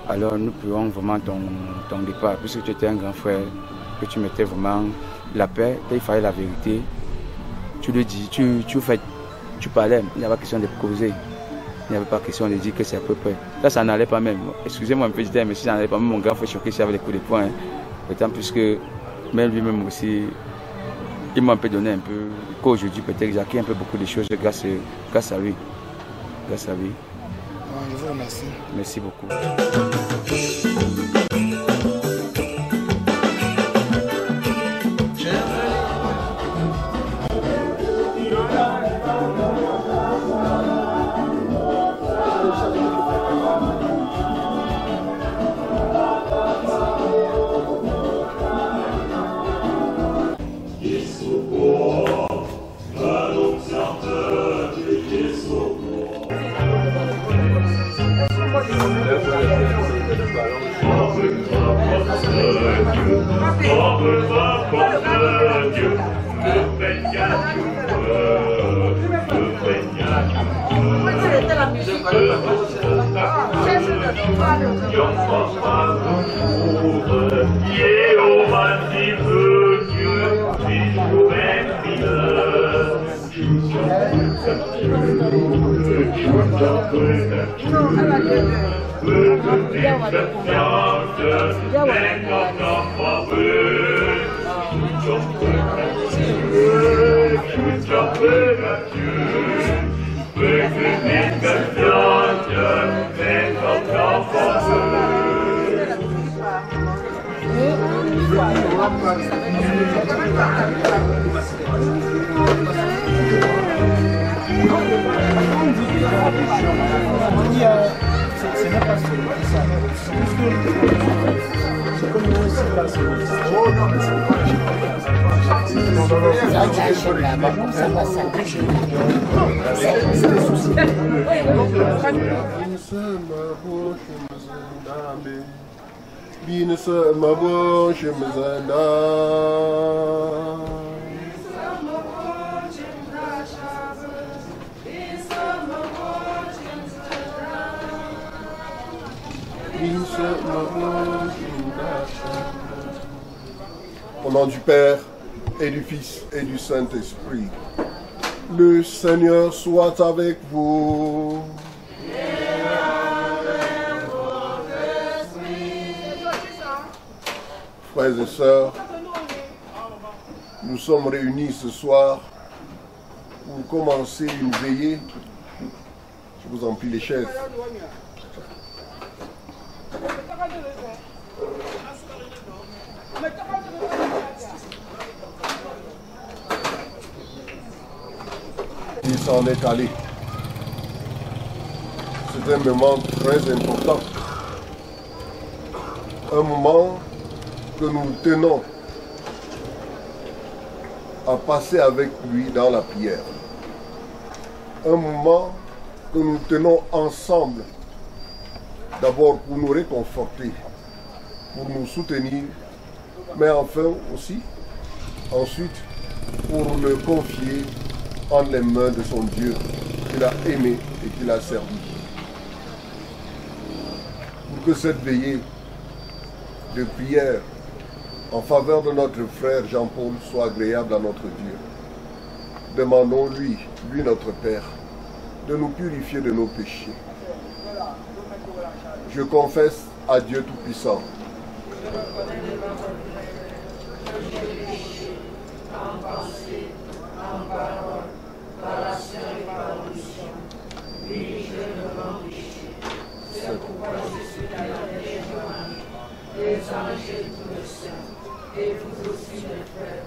Alors nous prions vraiment ton départ, puisque tu étais un grand frère, que tu mettais vraiment la paix, il fallait la vérité. Tu le dis, tu parlais, il n'y avait pas question de causer. Il n'y avait pas question de dire que c'est à peu près. Ça n'allait pas même. Excusez-moi un peu, mais si ça n'allait pas, même mon grand frère choqué, s'il avait des coups de poing. D'autant plus que même lui-même aussi, il m'a un peu donné un peu, qu'aujourd'hui peut-être j'ai acquis un peu beaucoup de choses grâce à lui. Grâce à lui. Je vous remercie. Merci beaucoup. Au nom du Père et du Fils et du Saint-Esprit, le Seigneur soit avec vous. Frères et sœurs, nous sommes réunis ce soir pour commencer une veillée. Je vous en prie les chaises. Il s'en est allé. C'est un moment très important. Un moment que nous tenons à passer avec lui dans la prière. Un moment que nous tenons ensemble, d'abord pour nous réconforter, pour nous soutenir, mais enfin aussi, ensuite, pour le confier entre les mains de son Dieu qu'il a aimé et qu'il a servi. Pour que cette veillée de prière en faveur de notre frère Jean-Paul soit agréable à notre Dieu. Demandons-lui, lui notre Père, de nous purifier de nos péchés. Je confesse à Dieu Tout-Puissant. En pensée, en parole, par action et par omission, oui, je ne m'en péché. C'est pourquoi je suis dans la Vierge Marie, les anges et tous les saints, et vous aussi les frères,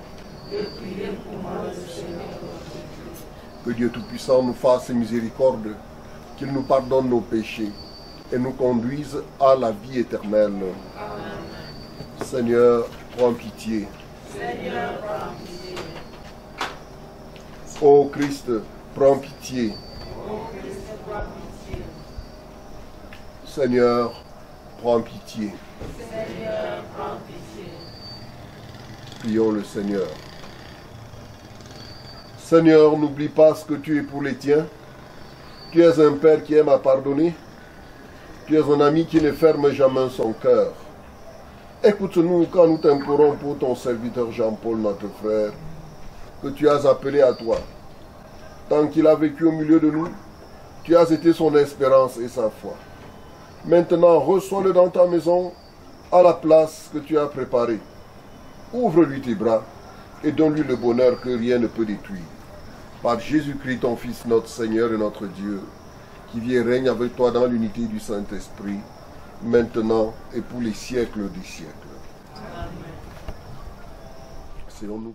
de prier pour moi le Seigneur notre Dieu. Que Dieu Tout-Puissant nous fasse miséricorde, qu'il nous pardonne nos péchés et nous conduise à la vie éternelle. Amen. Seigneur, prends pitié. Seigneur, prends pitié. Ô Christ, prends pitié. Ô Christ, prends pitié. Seigneur, prends pitié. Seigneur, prends pitié. Prions le Seigneur. Seigneur, n'oublie pas ce que tu es pour les tiens. Tu es un Père qui aime à pardonner. Tu es un ami qui ne ferme jamais son cœur. Écoute-nous quand nous t'implorons pour ton serviteur Jean-Paul, notre frère, que tu as appelé à toi. Tant qu'il a vécu au milieu de nous, tu as été son espérance et sa foi. Maintenant, reçois-le dans ta maison, à la place que tu as préparée. Ouvre-lui tes bras et donne-lui le bonheur que rien ne peut détruire. Par Jésus-Christ, ton Fils, notre Seigneur et notre Dieu, qui vit et règne avec toi dans l'unité du Saint-Esprit, maintenant et pour les siècles des siècles. Amen. Asseyons-nous.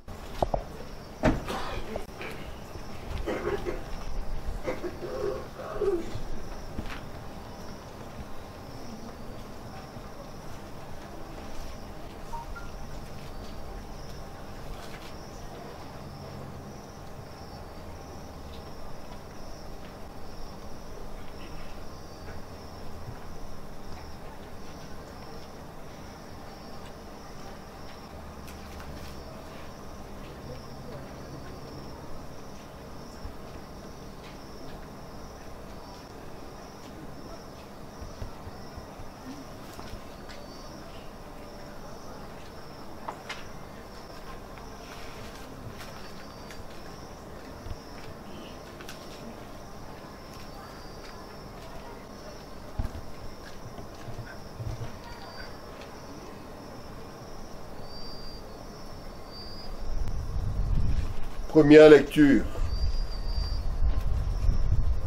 Première lecture.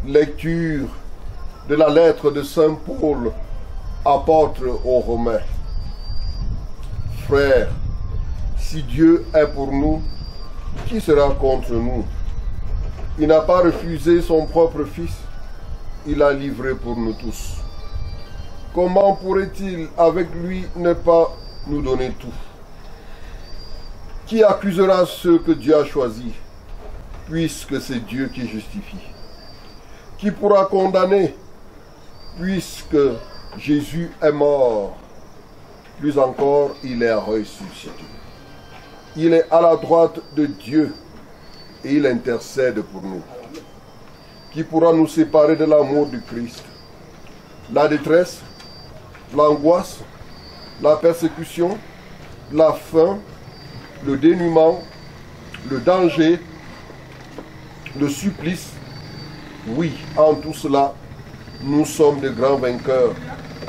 Lecture de la lettre de Saint Paul, apôtre aux Romains. Frères, si Dieu est pour nous, qui sera contre nous? Il n'a pas refusé son propre Fils, il l'a livré pour nous tous. Comment pourrait-il avec lui ne pas nous donner tout? Qui accusera ceux que Dieu a choisis, puisque c'est Dieu qui justifie? Qui pourra condamner, puisque Jésus est mort? Plus encore, il est ressuscité. Il est à la droite de Dieu et il intercède pour nous. Qui pourra nous séparer de l'amour du Christ? La détresse, l'angoisse, la persécution, la faim, le dénuement, le danger, le supplice. Oui, en tout cela, nous sommes de grands vainqueurs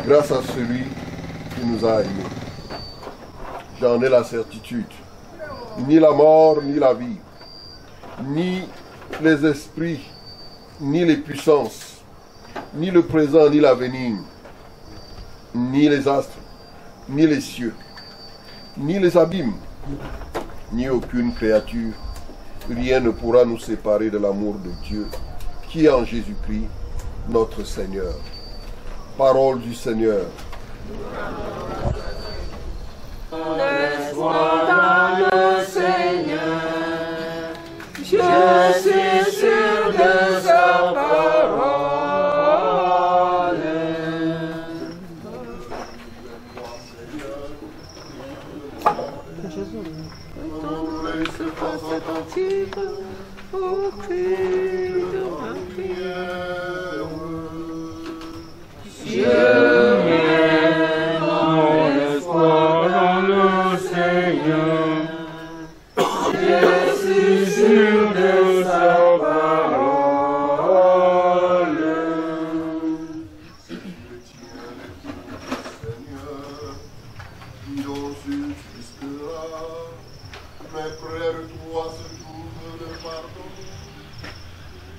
grâce à celui qui nous a aimés. J'en ai la certitude. Ni la mort, ni la vie, ni les esprits, ni les puissances, ni le présent, ni l'avenir, ni les astres, ni les cieux, ni les abîmes, ni aucune créature, rien ne pourra nous séparer de l'amour de Dieu, qui est en Jésus-Christ, notre Seigneur. Parole du Seigneur. Laisse-moi dans le Seigneur, je suis sûr de sa parole. Au cri de ma prière, je mets mon espoir dans le Seigneur, je suis sûr de sa parole. Seigneur, Dieu jusque-là, mes frères, toi se trouve le pardon,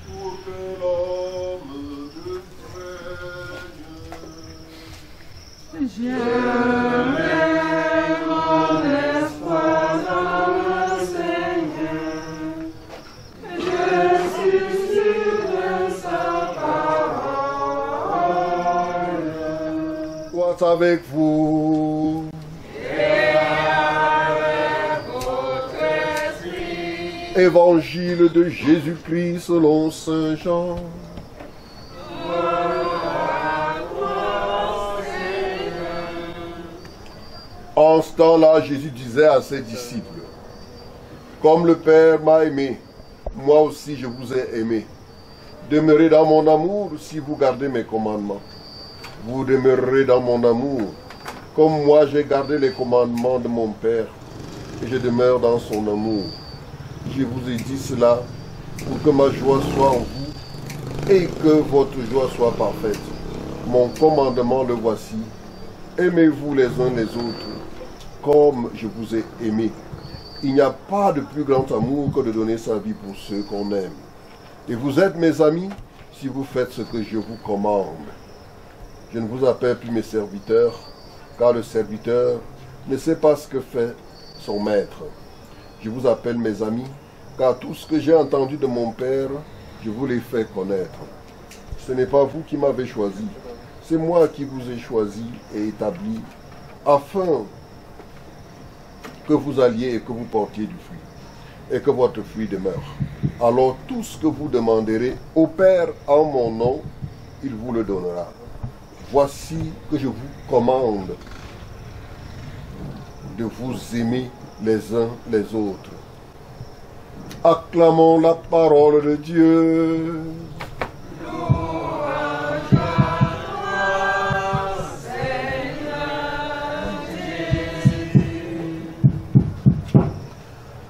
pour que l'homme te craigne. Je mets mon espoir dans le Seigneur, je suis sûr de sa parole. Soit avec vous. Évangile de Jésus-Christ selon Saint Jean. En ce temps-là, Jésus disait à ses disciples, « Comme le Père m'a aimé, moi aussi je vous ai aimé. Demeurez dans mon amour si vous gardez mes commandements. vous demeurerez dans mon amour, comme moi j'ai gardé les commandements de mon Père, et je demeure dans son amour. Je vous ai dit cela pour que ma joie soit en vous et que votre joie soit parfaite. Mon commandement le voici. Aimez-vous les uns les autres comme je vous ai aimé. Il n'y a pas de plus grand amour que de donner sa vie pour ceux qu'on aime. Et vous êtes mes amis si vous faites ce que je vous commande. Je ne vous appelle plus mes serviteurs, car le serviteur ne sait pas ce que fait son maître. Je vous appelle mes amis, car tout ce que j'ai entendu de mon Père, je vous l'ai fait connaître. Ce n'est pas vous qui m'avez choisi, c'est moi qui vous ai choisi et établi, afin que vous alliez et que vous portiez du fruit, et que votre fruit demeure. Alors tout ce que vous demanderez au Père en mon nom, il vous le donnera. Voici que je vous commande de vous aimer les uns les autres. Acclamons la parole de Dieu.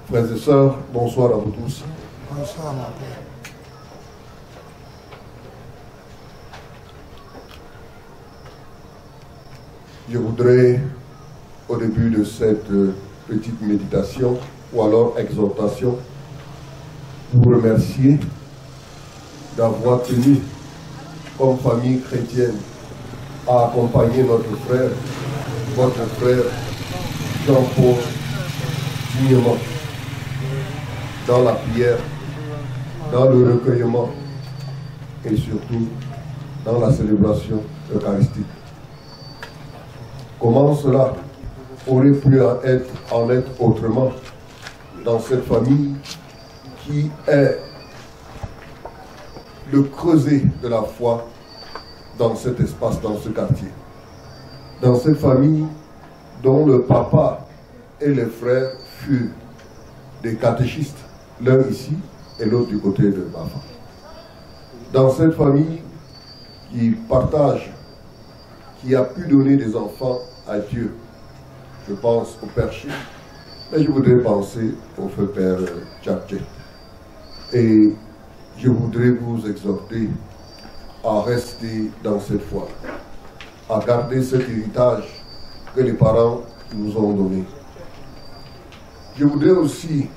Frères et sœurs, bonsoir à vous tous. Bonsoir, mon Père. Je voudrais, au début de cette petite méditation, ou alors exhortation, vous remercier d'avoir tenu, comme famille chrétienne, à accompagner notre frère, votre frère Jean-Paul, dignement, dans la prière, dans le recueillement et surtout dans la célébration eucharistique. Comment cela aurait pu en être autrement dans cette famille qui est le creuset de la foi dans cet espace, dans ce quartier. Dans cette famille dont le papa et les frères furent des catéchistes, l'un ici et l'autre du côté de Bafa. Dans cette famille qui partage, qui a pu donner des enfants à Dieu, je pense au Père Chine, mais je voudrais penser au feu Père Tchatché. Et je voudrais vous exhorter à rester dans cette foi, à garder cet héritage que les parents nous ont donné. Je voudrais aussi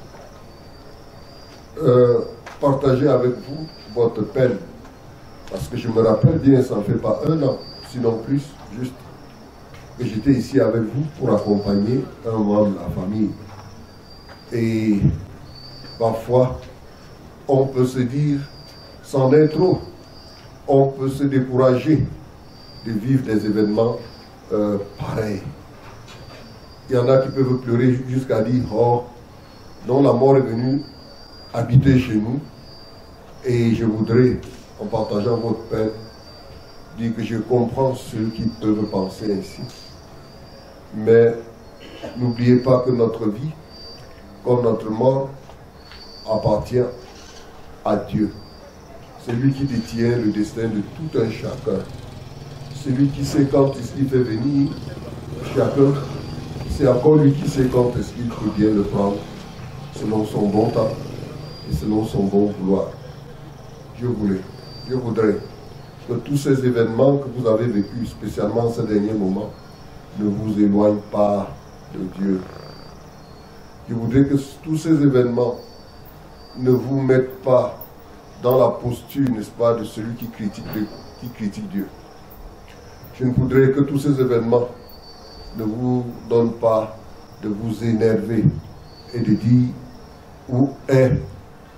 partager avec vous votre peine, parce que je me rappelle bien, ça ne fait pas 1 an, sinon plus, juste que j'étais ici avec vous pour accompagner un membre de la famille. Et parfois, on peut se dire, c'en est trop, on peut se décourager de vivre des événements pareils. Il y en a qui peuvent pleurer jusqu'à dire, oh, non, la mort est venue habiter chez nous. Et je voudrais, en partageant votre peine, dire que je comprends ceux qui peuvent penser ainsi. Mais n'oubliez pas que notre vie, comme notre mort, appartient à Dieu. C'est lui qui détient le destin de tout un chacun. C'est lui qui sait quand est-ce qu'il fait venir chacun. C'est encore lui qui sait quand est-ce qu'il peut bien le prendre, selon son bon temps et selon son bon vouloir. Je voudrais que tous ces événements que vous avez vécus, spécialement ces derniers moments, ne vous éloignent pas de Dieu. Je voudrais que tous ces événements ne vous mettent pas dans la posture, n'est-ce pas, de celui qui critique Dieu. Je ne voudrais que tous ces événements ne vous donnent pas de vous énerver et de dire où est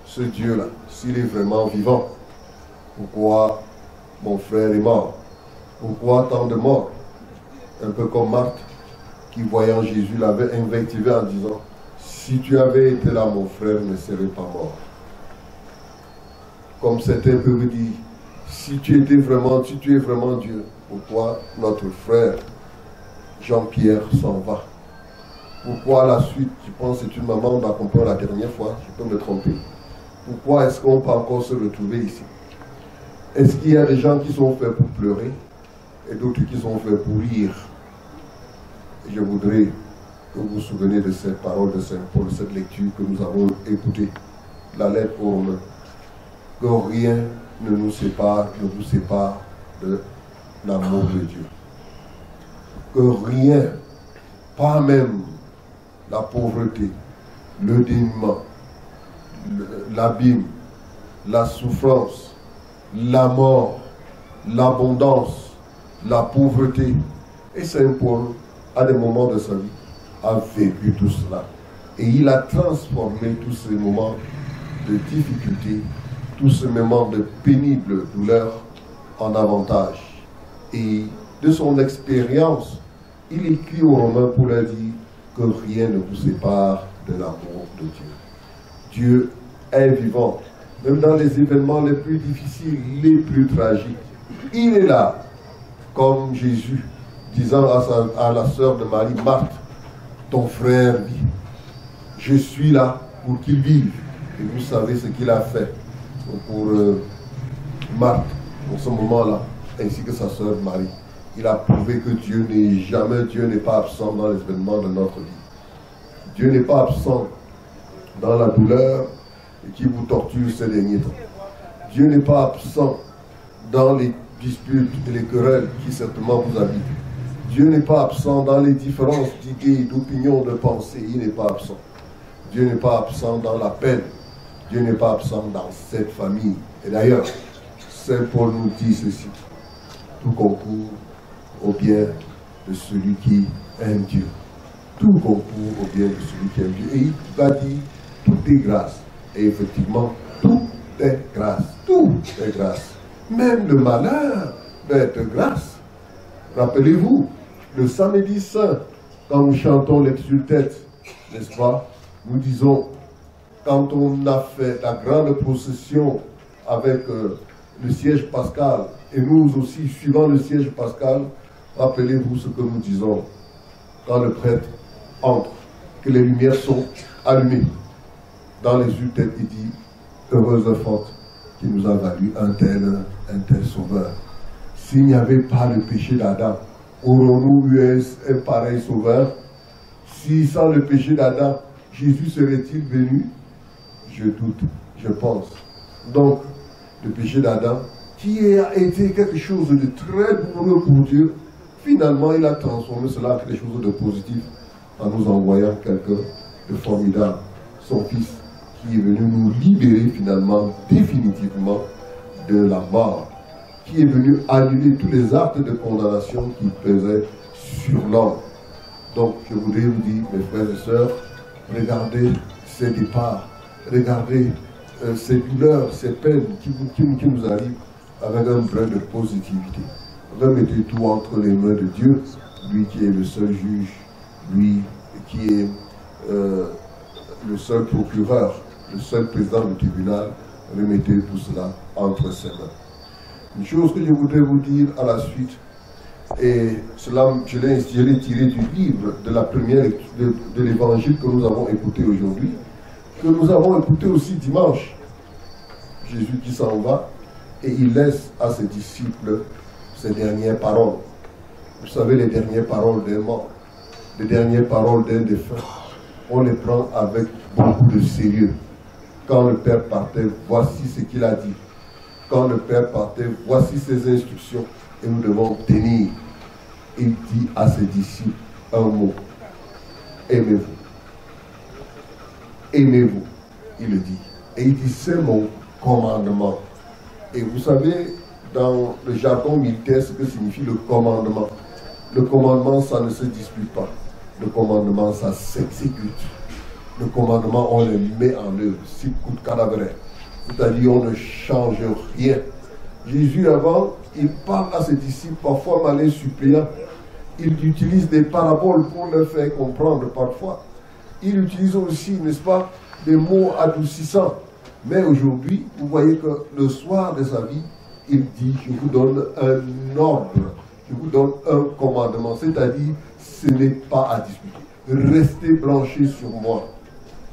ce Dieu-là, s'il est vraiment vivant. Pourquoi mon frère est mort? Pourquoi tant de morts? Un peu comme Marthe, qui voyant Jésus l'avait invectivé en disant, si tu avais été là, mon frère ne serait pas mort. Comme certains peuvent dire, si tu es vraiment Dieu, pourquoi notre frère Jean-Pierre s'en va? Pourquoi la suite? Je pense que c'est une maman m'a compris la dernière fois, je peux me tromper. Pourquoi est-ce qu'on peut encore se retrouver ici? Est-ce qu'il y a des gens qui sont faits pour pleurer? et d'autres qui sont faits pour rire. Et je voudrais que vous vous souvenez de cette parole de Saint Paul, de cette lecture que nous avons écoutée, la lettre aux Romains. Que rien ne vous sépare de l'amour de Dieu. Que rien, pas même la pauvreté, le dénuement, l'abîme, la souffrance, la mort, l'abondance, la pauvreté. Et Saint Paul, à des moments de sa vie, a vécu tout cela. Et il a transformé tous ces moments de difficulté, tous ces moments de pénible douleur en avantage. Et de son expérience, il écrit aux Romains pour leur dire que rien ne vous sépare de l'amour de Dieu. Dieu est vivant, même dans les événements les plus difficiles, les plus tragiques. Il est là, comme Jésus, disant à la sœur de Marie, Marthe, ton frère vit. Je suis là pour qu'il vive. Et vous savez ce qu'il a fait pour Marthe, en ce moment-là, ainsi que sa sœur Marie. Il a prouvé que Dieu n'est pas absent dans les événements de notre vie. Dieu n'est pas absent dans la douleur qui vous torture ces derniers temps. Dieu n'est pas absent dans les disputes et les querelles qui certainement vous habitent. Dieu n'est pas absent dans les différences d'idées, d'opinions, de pensées. Il n'est pas absent. Dieu n'est pas absent dans la peine. Dieu n'est pas absent dans cette famille. Et d'ailleurs, Saint Paul nous dit ceci. Tout concourt au bien de celui qui aime Dieu. Tout concourt au bien de celui qui aime Dieu. Et il va dire, tout est grâce. Et effectivement, tout est grâce. Tout est grâce. Même le malheur doit être grâce. Rappelez-vous, le samedi saint, quand nous chantons les tête, n'est-ce pas, nous disons, quand on a fait la grande procession avec le siège pascal, et nous aussi, suivant le siège pascal, rappelez-vous ce que nous disons quand le prêtre entre, que les lumières sont allumées. Dans les têtes, il dit, heureuse forte qui nous a valu un tel sauveur. S'il n'y avait pas le péché d'Adam, aurons-nous eu un pareil sauveur? Si sans le péché d'Adam, Jésus serait-il venu? Je doute, je pense. Donc, le péché d'Adam, qui a été quelque chose de très douloureux pour Dieu, finalement, il a transformé cela en quelque chose de positif en nous envoyant quelqu'un de formidable, son Fils, qui est venu nous libérer finalement, définitivement, de la mort, qui est venu annuler tous les actes de condamnation qui pesaient sur l'homme. Donc, je voudrais vous dire, mes frères et sœurs, regardez ces départs, regardez ces douleurs, ces peines qui nous arrivent avec un brin de positivité. Remettez tout entre les mains de Dieu, lui qui est le seul juge, lui qui est le seul procureur, le seul président du tribunal. Remettez tout cela entre ses mains. Une chose que je voudrais vous dire à la suite, et cela je l'ai tiré du livre de la première lecture de l'évangile que nous avons écouté aujourd'hui, que nous avons écouté aussi dimanche. Jésus qui s'en va et il laisse à ses disciples ses dernières paroles. Vous savez, les dernières paroles d'un mort, les dernières paroles d'un défunt, on les prend avec beaucoup de sérieux. Quand le Père partait, voici ce qu'il a dit. Quand le Père partait, voici ses instructions et nous devons tenir. Il dit à ses disciples un mot. Aimez-vous. Aimez-vous, il le dit. Et il dit, c'est mon commandement. Et vous savez, dans le jargon militaire, ce que signifie le commandement. Le commandement, ça ne se dispute pas. Le commandement, ça s'exécute. Le commandement, on le met en œuvre. Si coûte cadavre. C'est-à-dire, on ne change rien. Jésus, avant, il parle à ses disciples, parfois malais suppliants. Il utilise des paraboles pour leur faire comprendre parfois. Il utilise aussi, n'est-ce pas, des mots adoucissants. Mais aujourd'hui, vous voyez que le soir de sa vie, il dit, je vous donne un ordre, je vous donne un commandement, c'est-à-dire, ce n'est pas à discuter. Restez branchés sur moi.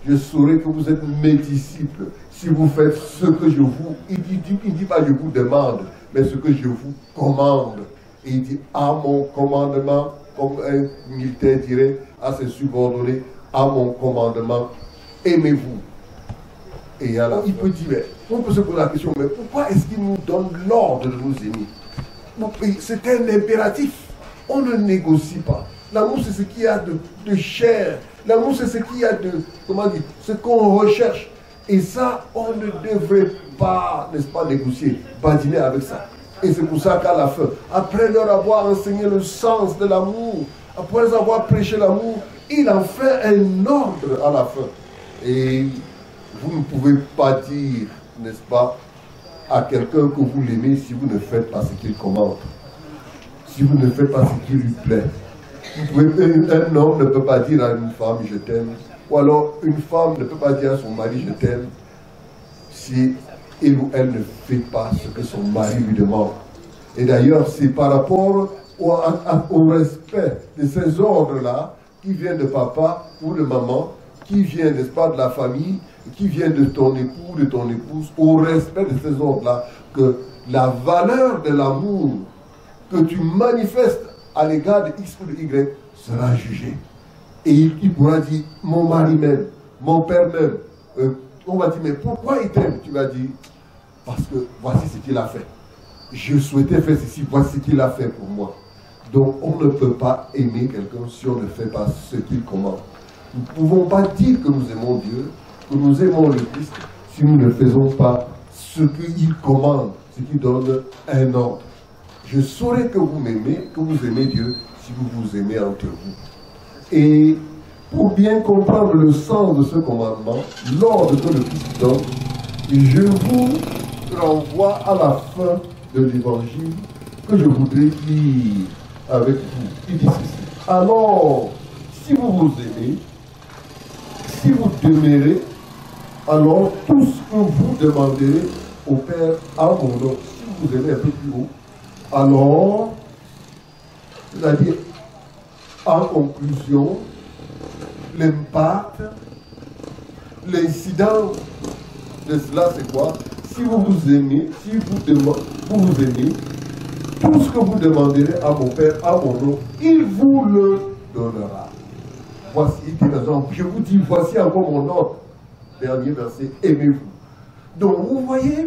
Je saurai que vous êtes mes disciples si vous faites ce que je vous... Il dit pas je vous demande, mais ce que je vous commande. Et il dit, à mon commandement, comme un militaire dirait à ses subordonnés, à mon commandement, aimez-vous. Et alors, il peut dire, mais on peut se poser la question, mais pourquoi est-ce qu'il nous donne l'ordre de nous aimer? C'est un impératif. On ne négocie pas. L'amour, c'est ce qu'il y a de chair. L'amour, c'est ce qu'il y a de, comment dire, ce qu'on recherche. Et ça, on ne devrait pas, n'est-ce pas, négocier, badiner avec ça. Et c'est pour ça qu'à la fin, après leur avoir enseigné le sens de l'amour, après avoir prêché l'amour, il en fait un ordre à la fin. Et vous ne pouvez pas dire, n'est-ce pas, à quelqu'un que vous l'aimez si vous ne faites pas ce qu'il commande. Si vous ne faites pas ce qui lui plaît. Un homme ne peut pas dire à une femme je t'aime, ou alors une femme ne peut pas dire à son mari je t'aime si il ou elle ne fait pas ce que son mari lui demande. Et d'ailleurs, c'est par rapport au respect de ces ordres-là qui viennent de papa ou de maman, qui viennent, n'est-ce pas, de la famille, qui viennent de ton époux, de ton épouse, au respect de ces ordres-là, que la valeur de l'amour que tu manifestes à l'égard de X ou de Y sera jugée. Et il pourra dire, mon mari m'aime, mon père m'aime. On va dire, mais pourquoi il t'aime? Tu vas dire, parce que voici ce qu'il a fait. Je souhaitais faire ceci, voici ce qu'il a fait pour moi. Donc on ne peut pas aimer quelqu'un si on ne fait pas ce qu'il commande. Nous ne pouvons pas dire que nous aimons Dieu, que nous aimons le Christ, si nous ne faisons pas ce qu'il commande, ce qui donne un ordre. Je saurai que vous m'aimez, que vous aimez Dieu, si vous vous aimez entre vous. Et pour bien comprendre le sens de ce commandement, l'ordre que le Christ donne, je vous renvoie à la fin de l'évangile que je voudrais lire avec vous. Il dit ceci. Alors, si vous vous aimez, si vous demeurez, alors tout ce que vous demanderez au Père à mon nom, si vous aimez un peu plus haut, alors, c'est-à-dire, en conclusion, l'impact, l'incident de cela, c'est quoi? Si vous vous aimez, si vous vous aimez, tout ce que vous demanderez à mon Père, à mon nom, il vous le donnera. Voici, je vous dis, voici encore mon ordre. Dernier verset, aimez-vous. Donc, vous voyez,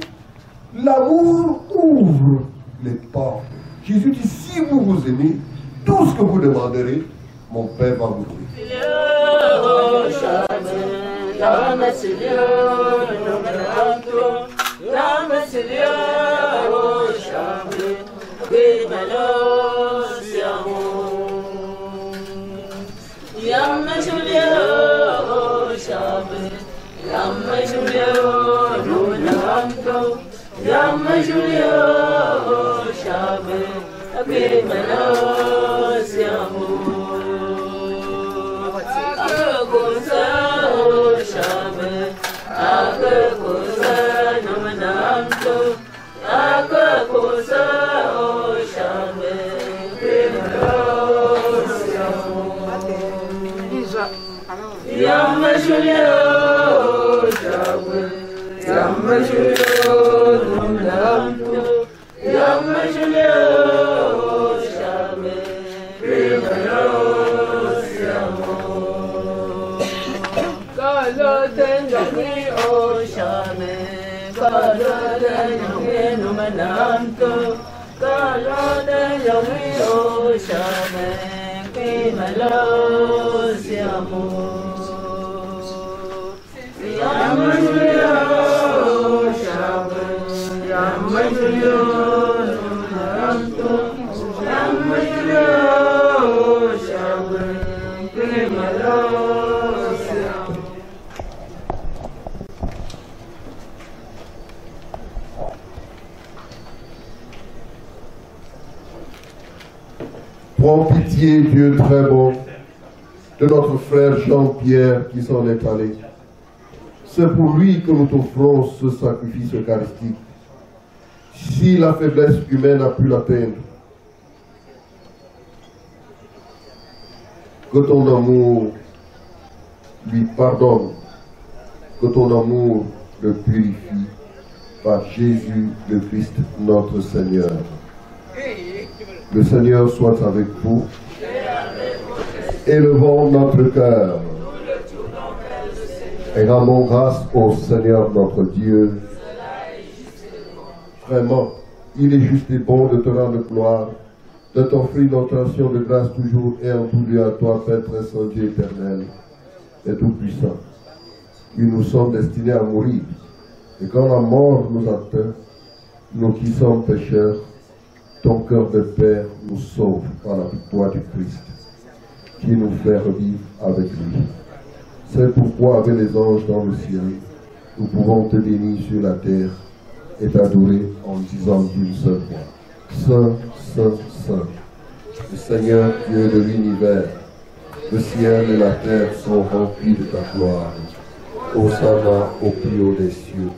l'amour ouvre les portes. Jésus dit, si vous vous aimez, tout ce que vous demanderez, mon Père va vous donner. Prends pitié, Dieu très bon, de notre frère Jean-Pierre qui s'en est allé. C'est pour lui que nous t'offrons ce sacrifice eucharistique. Si la faiblesse humaine a pu l'atteindre, que ton amour lui pardonne, que ton amour le purifie par Jésus le Christ notre Seigneur. Le Seigneur soit avec vous. Élevons notre cœur et rendons grâce au Seigneur notre Dieu. Vraiment, il est juste et bon de te rendre gloire, de t'offrir notre action de grâce toujours et en tout lieu à toi, Père très saint, Dieu éternel et tout-puissant. Puis nous sommes destinés à mourir. Et quand la mort nous atteint, nous qui sommes pécheurs, ton cœur de Père nous sauve par la victoire du Christ, qui nous fait revivre avec lui. C'est pourquoi, avec les anges dans le ciel, nous pouvons te bénir sur la terre et t'adorer en disant d'une seule voix: Saint, Saint, Saint, le Seigneur Dieu de l'univers, le ciel et la terre sont remplis de ta gloire. Hosanna au plus haut des cieux.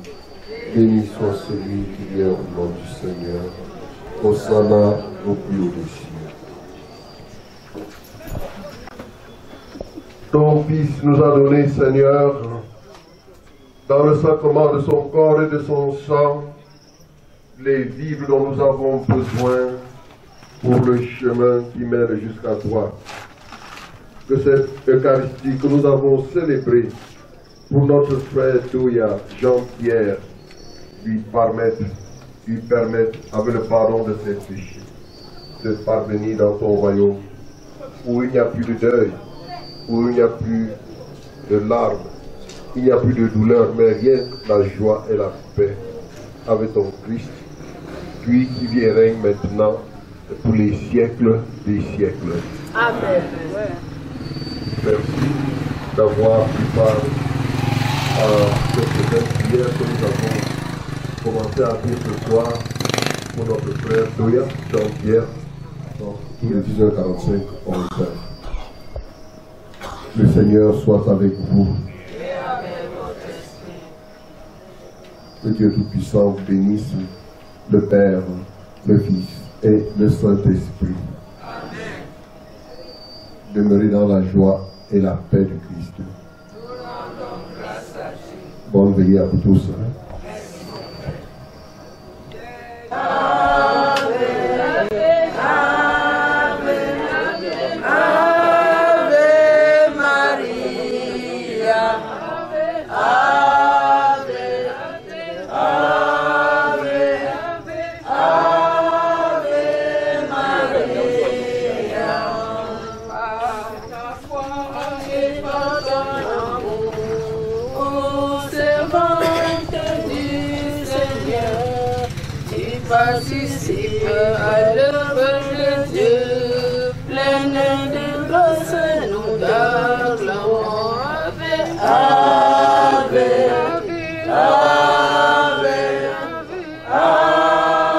Béni soit celui qui vient au nom du Seigneur. Hosanna au plus haut des cieux. Ton Fils nous a donné, Seigneur, dans le sacrement de son corps et de son sang, les vivres dont nous avons besoin pour le chemin qui mène jusqu'à toi. Que cette Eucharistie que nous avons célébrée pour notre frère Douya Jean-Pierre lui permette, avec le pardon de ses péchés, de parvenir dans ton royaume, où il n'y a plus de deuil, où il n'y a plus de larmes, il n'y a plus de douleur, mais rien que la joie et la paix avec ton Christ, lui qui vient et règne maintenant pour les siècles des siècles. Amen. Merci d'avoir pris part à cette belle prière que nous avons commencé à dire ce soir pour notre frère Douya Jean-Pierre. Donc, tous les 19h45, on le fait. Le Seigneur soit avec vous. Que Dieu Tout-Puissant vous bénisse, le Père, le Fils et le Saint-Esprit. Demeurez dans la joie et la paix du Christ. Bonne veillée à vous tous. Participe à l'œuvre de Dieu, pleine de grâce, nous t'acclamons. Ave, Ave, Ave,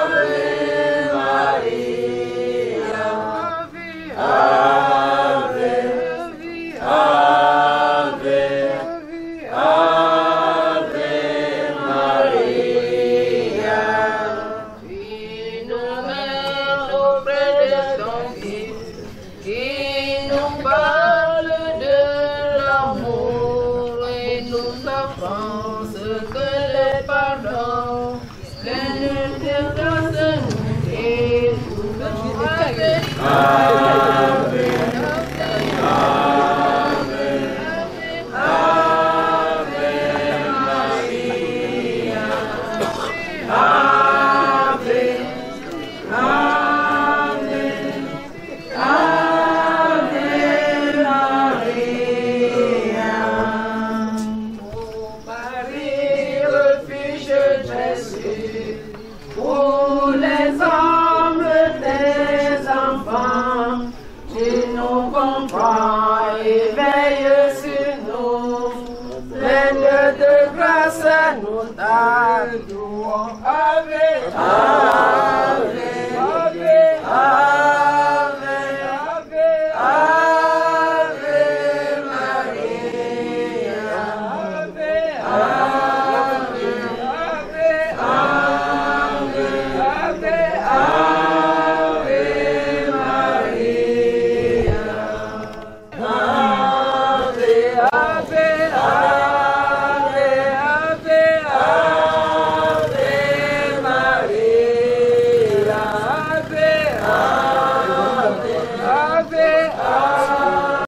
Ave Maria, Ave, Ave, Ave Maria. Qui nous parle de l'amour et nous apprend ce que les pardons, pleine de grâce nous écoutons. Ave, Ave, Ave Maria, Ave, comprends